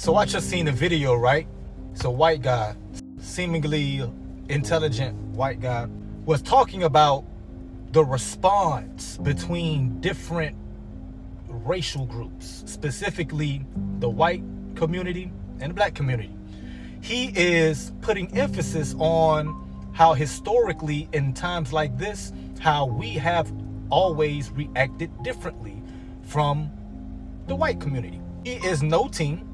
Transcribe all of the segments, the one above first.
So I just seen a video, right? So white guy, seemingly intelligent white guy, was talking about the response between different racial groups, specifically the white community and the black community. He is putting emphasis on how historically in times like this, how we have always reacted differently from the white community. He is noting,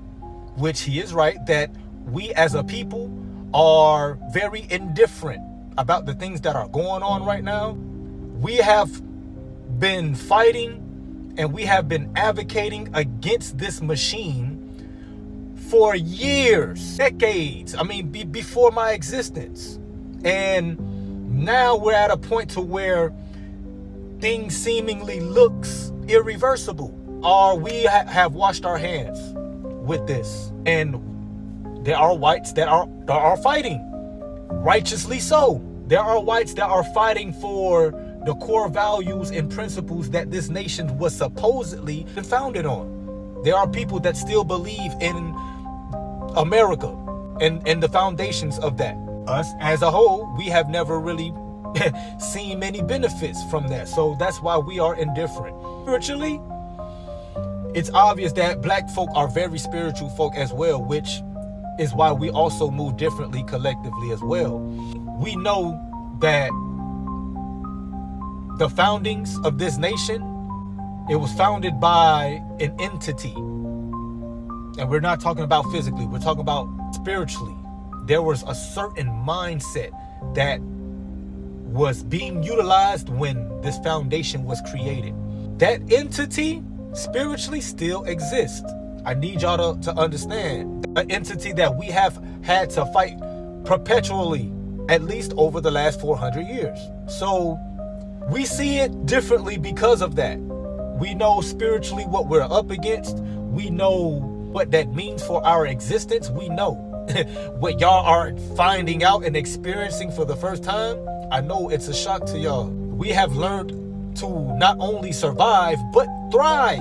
which he is right, that we as a people are very indifferent about the things that are going on right now. We have been fighting and we have been advocating against this machine for years, decades. I mean, before my existence. And now we're at a point to where things seemingly looks irreversible. Or we have washed our hands with this. And there are whites that are fighting, righteously so. There are whites that are fighting for the core values and principles that this nation was supposedly founded on. There are people that still believe in America and the foundations of that. Us as a whole, we have never really seen many benefits from that. So that's why we are indifferent. Spiritually, it's obvious that black folk are very spiritual folk as well, which is why we also move differently collectively as well. We know that the foundings of this nation, it was founded by an entity. And we're not talking about physically, we're talking about spiritually. There was a certain mindset that was being utilized when this foundation was created. That entity spiritually still exists. I need y'all to understand, an entity that we have had to fight perpetually, at least over the last 400 years. So we see it differently because of that. We know spiritually what we're up against. We know what that means for our existence. We know what y'all are finding out and experiencing for the first time. I know it's a shock to y'all. We have learned to not only survive, but thrive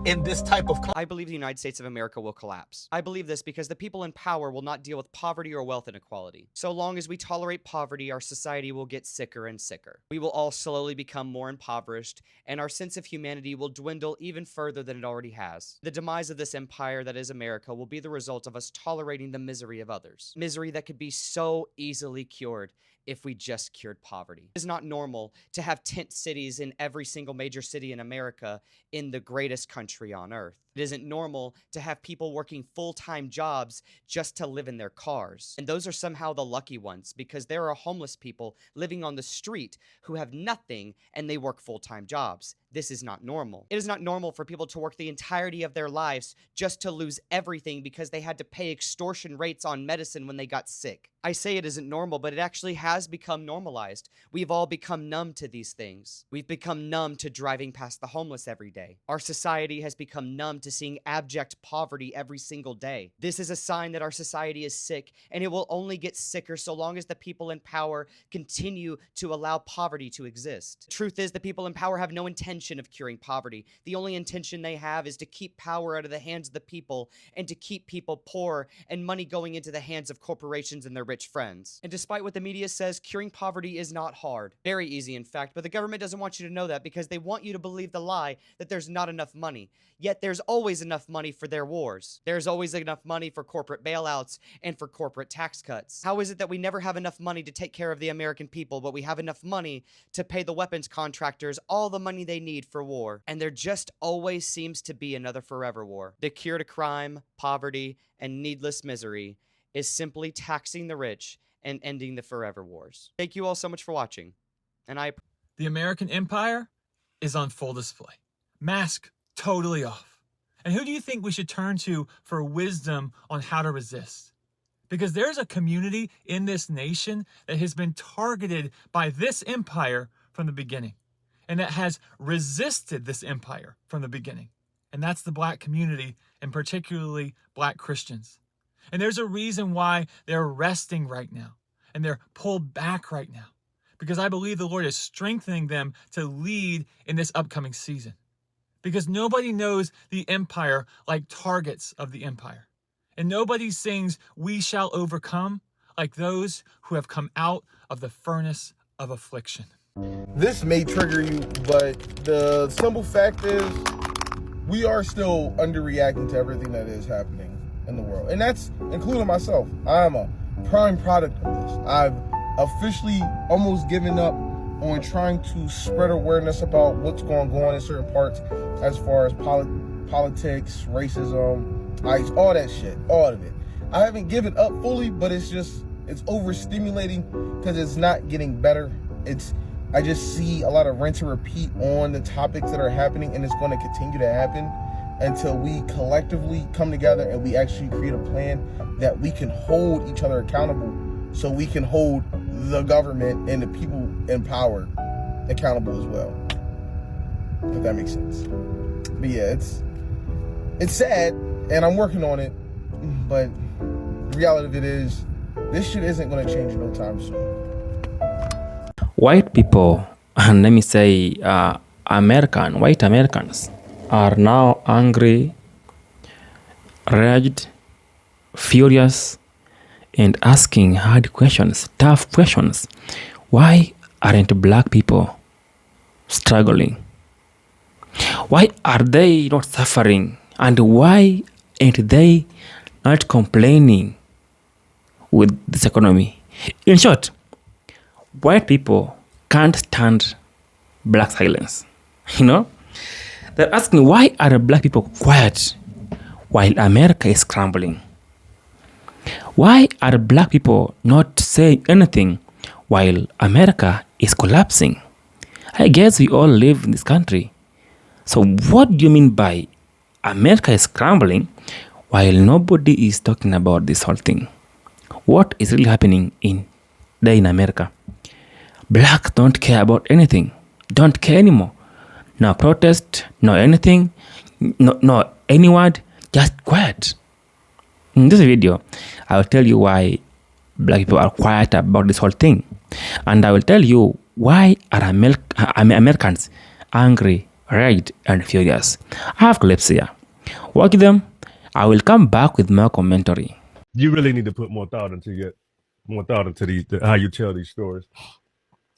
in this type of I believe the United States of America will collapse. I believe this because the people in power will not deal with poverty or wealth inequality. So long as we tolerate poverty, our society will get sicker and sicker. We will all slowly become more impoverished, and our sense of humanity will dwindle even further than it already has. The demise of this empire that is America will be the result of us tolerating the misery of others. Misery that could be so easily cured if we just cured poverty. It is not normal to have tent cities in every single major city in America in the greatest country on earth. It isn't normal to have people working full-time jobs just to live in their cars. And those are somehow the lucky ones, because there are homeless people living on the street who have nothing and they work full-time jobs. This is not normal. It is not normal for people to work the entirety of their lives just to lose everything because they had to pay extortion rates on medicine when they got sick. I say it isn't normal, but it actually has become normalized. We've all become numb to these things. We've become numb to driving past the homeless every day. Our society has become numb to seeing abject poverty every single day. This is a sign that our society is sick, and it will only get sicker so long as the people in power continue to allow poverty to exist. The truth is, the people in power have no intention of curing poverty. The only intention they have is to keep power out of the hands of the people and to keep people poor and money going into the hands of corporations and their rich friends. And despite what the media says, curing poverty is not hard. Very easy, in fact, but the government doesn't want you to know that because they want you to believe the lie that there's not enough money. Yet there's always enough money for their wars. There's always enough money for corporate bailouts and for corporate tax cuts. How is it that we never have enough money to take care of the American people, but we have enough money to pay the weapons contractors all the money they need for war? And there just always seems to be another forever war. The cure to crime, poverty, and needless misery is simply taxing the rich and ending the forever wars. Thank you all so much for watching. And The American empire is on full display. Mask totally off. And who do you think we should turn to for wisdom on how to resist? Because there's a community in this nation that has been targeted by this empire from the beginning, and that has resisted this empire from the beginning. And that's the black community, and particularly black Christians. And there's a reason why they're resting right now, and they're pulled back right now, because I believe the Lord is strengthening them to lead in this upcoming season. because nobody knows the empire like targets of the empire. And nobody sings, "We shall overcome," like those who have come out of the furnace of affliction. This may trigger you, but the simple fact is we are still underreacting to everything that is happening in the world. And that's including myself. I am a prime product of this. I've officially almost given up on trying to spread awareness about what's going on in certain parts as far as politics, racism, ICE, all that shit, all of it. I haven't given up fully, but it's overstimulating because it's not getting better. I just see a lot of rinse and repeat on the topics that are happening, and it's going to continue to happen until we collectively come together and we actually create a plan that we can hold each other accountable, so we can hold the government and the people in power accountable as well, if that makes sense. But yeah, it's sad, and I'm working on it, but the reality of it is this shit isn't going to change no time soon. White people, and let me say white Americans, are now angry, enraged, furious, and asking hard questions, tough questions. Why aren't black people struggling? Why are they not suffering? And why ain't they not complaining with this economy? In short, white people can't stand black silence. They're asking, why are black people quiet while America is scrambling? Why are black people not saying anything while America is collapsing? I guess we all live in this country. So what do you mean by America is scrambling while nobody is talking about this whole thing? What is really happening in America? Blacks don't care about anything. Don't care anymore. No protest, no anything, no any word, just quiet. In this video, I will tell you why black people are quiet about this whole thing. And I will tell you why are Americans angry, enraged, and furious. I have clips here. Watch them. I will come back with more commentary. You really need to put more thought into these, how you tell these stories.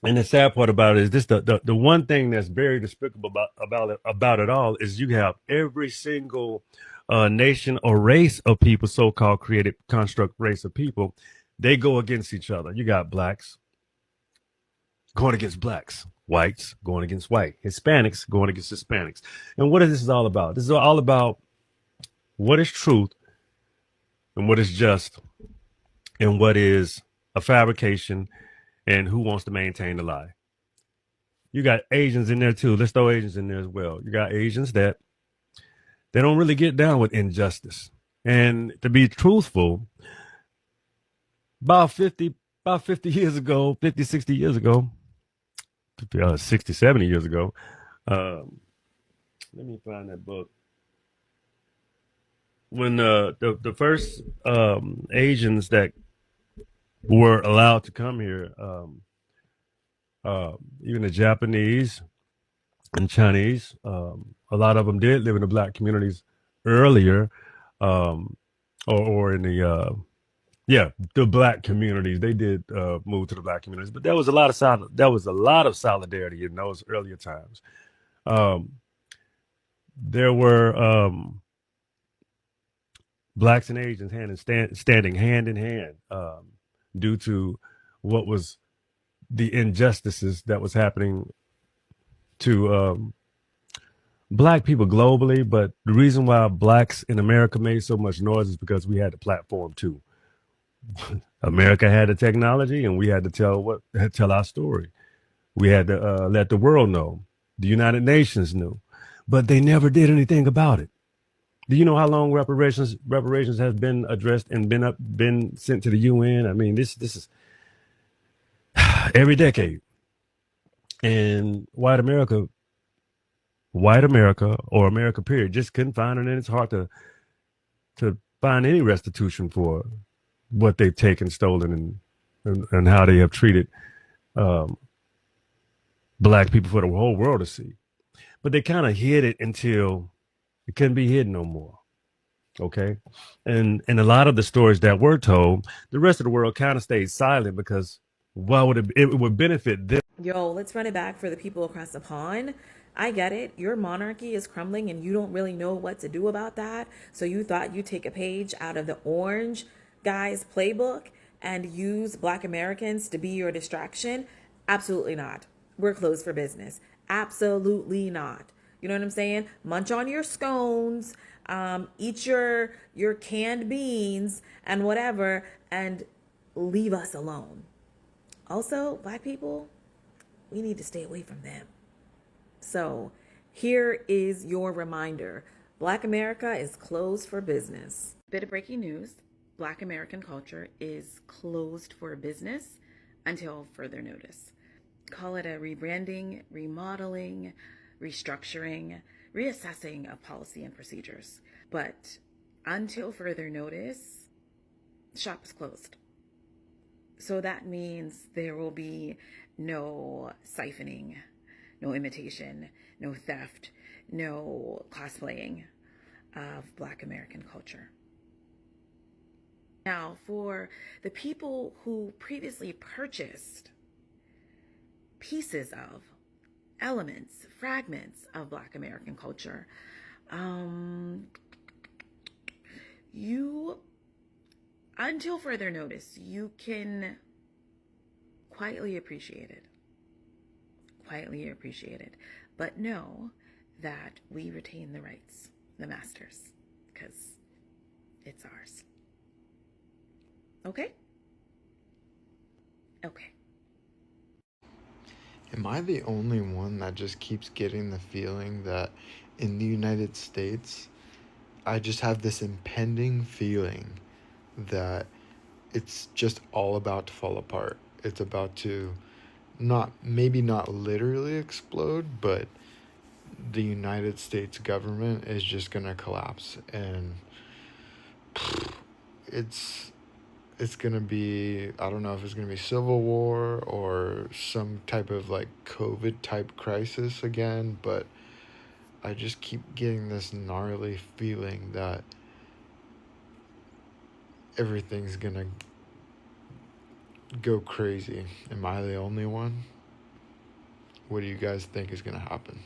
And the sad part about it is this: the one thing that's very despicable about it all is you have every single nation or race of people, so-called created construct race of people, they go against each other. You got blacks going against blacks, whites going against white, Hispanics going against Hispanics. And what is this all about? This is all about what is truth and what is just and what is a fabrication and who wants to maintain the lie. You got Asians in there too. Let's throw Asians in there as well. You got Asians that they don't really get down with injustice. And to be truthful, about 50 years ago, 50, 60 years ago, 60, 70 years ago, let me find that book. When the first Asians that were allowed to come here, even the Japanese and Chinese, a lot of them did live in the black communities earlier, or in the the black communities. They did move to the black communities, but there was a lot of solidarity in those earlier times. There were blacks and Asians standing hand in hand due to what was the injustices that was happening to black people globally. But the reason why blacks in America made so much noise is because we had the platform too. America had the technology, and we had to tell our story. We had to let the world know. The United Nations knew, but they never did anything about it. Do you know how long reparations has been addressed and been sent to the UN? I mean, this is every decade. And white America or America period just couldn't find it, and it's hard to find any restitution for what they've taken, stolen, and how they have treated black people for the whole world to see. but they kind of hid it until it couldn't be hidden no more. Okay. And a lot of the stories that were told, the rest of the world kind of stayed silent because why would it would benefit them? Yo, let's run it back for the people across the pond. I get it. Your monarchy is crumbling and you don't really know what to do about that. So you thought you'd take a page out of the orange guy's playbook and use Black Americans to be your distraction? Absolutely not. We're closed for business. Absolutely not. You know what I'm saying? Munch on your scones, eat your canned beans and whatever, and leave us alone. Also, Black people, we need to stay away from them. So here is your reminder. Black America is closed for business. Bit of breaking news. Black American culture is closed for business until further notice. Call it a rebranding, remodeling, restructuring, reassessing of policy and procedures. But until further notice, shop is closed. So that means there will be no siphoning, no imitation, no theft, no cosplaying of Black American culture. Now, for the people who previously purchased pieces of, elements, fragments of Black American culture, you, until further notice, you can quietly appreciate it. Quietly appreciate it. But know that we retain the rights, the masters, because it's ours. Okay? Okay. Am I the only one that just keeps getting the feeling that in the United States, I just have this impending feeling that it's just all about to fall apart? It's about to maybe not literally explode, but the United States government is just going to collapse. And it's going to be, I don't know if it's going to be civil war or some type of like COVID type crisis again, but I just keep getting this gnarly feeling that everything's going to go crazy. Am I the only one? What do you guys think is going to happen?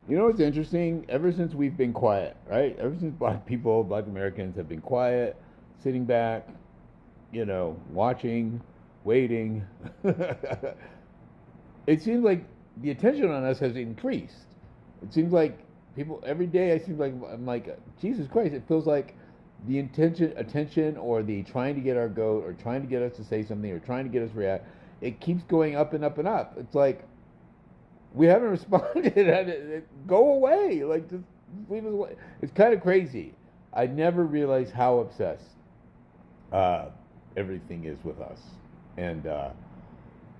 You know what's interesting? Ever since we've been quiet, right? Ever since Black people, Black Americans have been quiet, sitting back, watching, waiting. It seems like the attention on us has increased. It seems like people, every day I'm like, Jesus Christ, it feels like the attention or the trying to get our goat or trying to get us to say something or trying to get us to react, it keeps going up and up and up. It's like, we haven't responded and go away. Like, just leave us away. It's kind of crazy. I never realized how obsessed everything is with us. And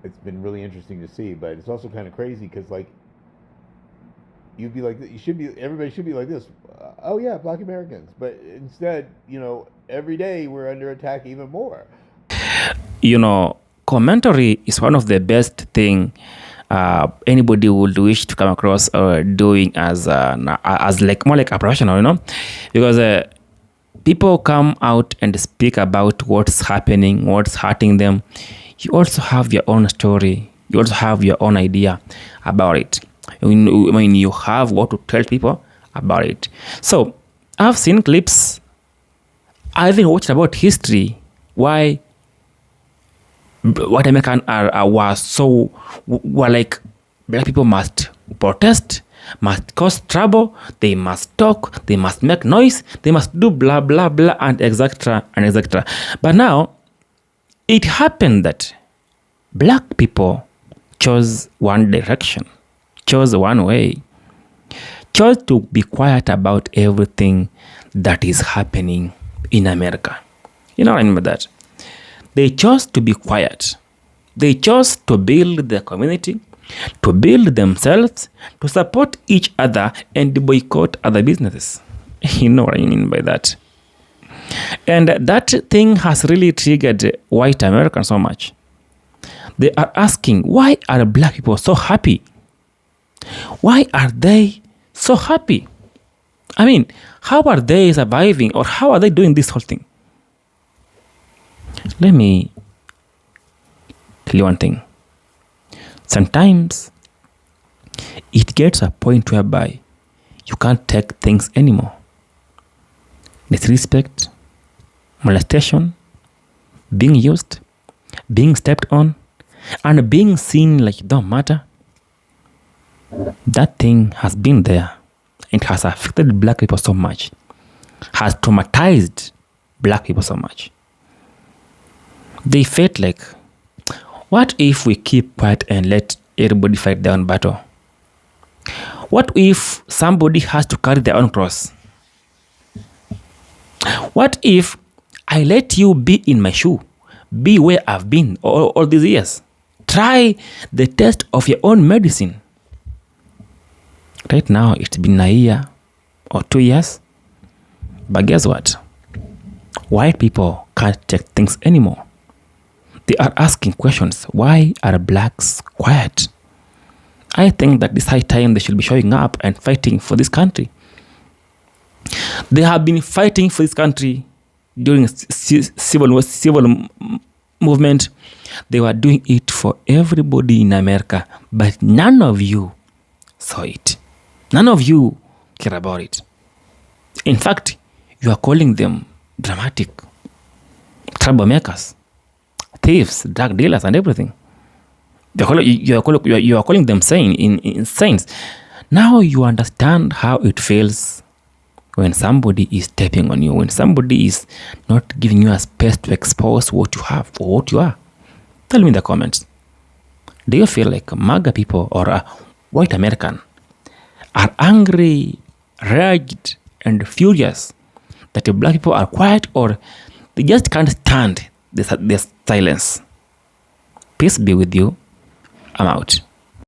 it's been really interesting to see, but it's also kind of crazy because, like, you'd be like, everybody should be like this. Oh yeah, Black Americans. But instead, every day we're under attack even more. Commentary is one of the best thing anybody would wish to come across or doing as like more like a professional, because people come out and speak about what's happening, what's hurting them. You also have your own story. You also have your own idea about it. You have what to tell people about it. So I've seen clips. I even watched about history. Why white Americans were like, Black people must protest, must cause trouble, they must talk, they must make noise, they must do blah blah blah and etc. and etc. But now it happened that Black people chose one direction, chose one way, chose to be quiet about everything that is happening in America. You know what I mean by that? They chose to be quiet. They chose to build their community, to build themselves, to support each other and boycott other businesses. You know what I mean by that? And that thing has really triggered white Americans so much. They are asking, why are Black people so happy? Why are they so happy? I mean, how are they surviving, or how are they doing this whole thing? Let me tell you one thing. Sometimes it gets a point whereby you can't take things anymore. Disrespect, molestation, being used, being stepped on, and being seen like it don't matter. That thing has been there. It has affected black people so much, has traumatized black people so much. They felt like, what if we keep quiet and let everybody fight their own battle? What if somebody has to carry their own cross? What if I let you be in my shoe, be where I've been all these years? Try the test of your own medicine. Right now, it's been a year or 2 years. But guess what? White people can't check things anymore. They are asking questions. Why are blacks quiet? I think that this high time they should be showing up and fighting for this country. They have been fighting for this country during civil movement. They were doing it for everybody in America, but none of you saw it. None of you care about it. In fact, you are calling them dramatic, troublemakers, thieves, drug dealers, and everything. You are calling them saints. Now you understand how it feels when somebody is stepping on you, when somebody is not giving you a space to expose what you have or what you are. Tell me in the comments. Do you feel like MAGA people or a white American are angry, raged, and furious that the black people are quiet, or they just can't stand this silence? Peace be with you. I'm out.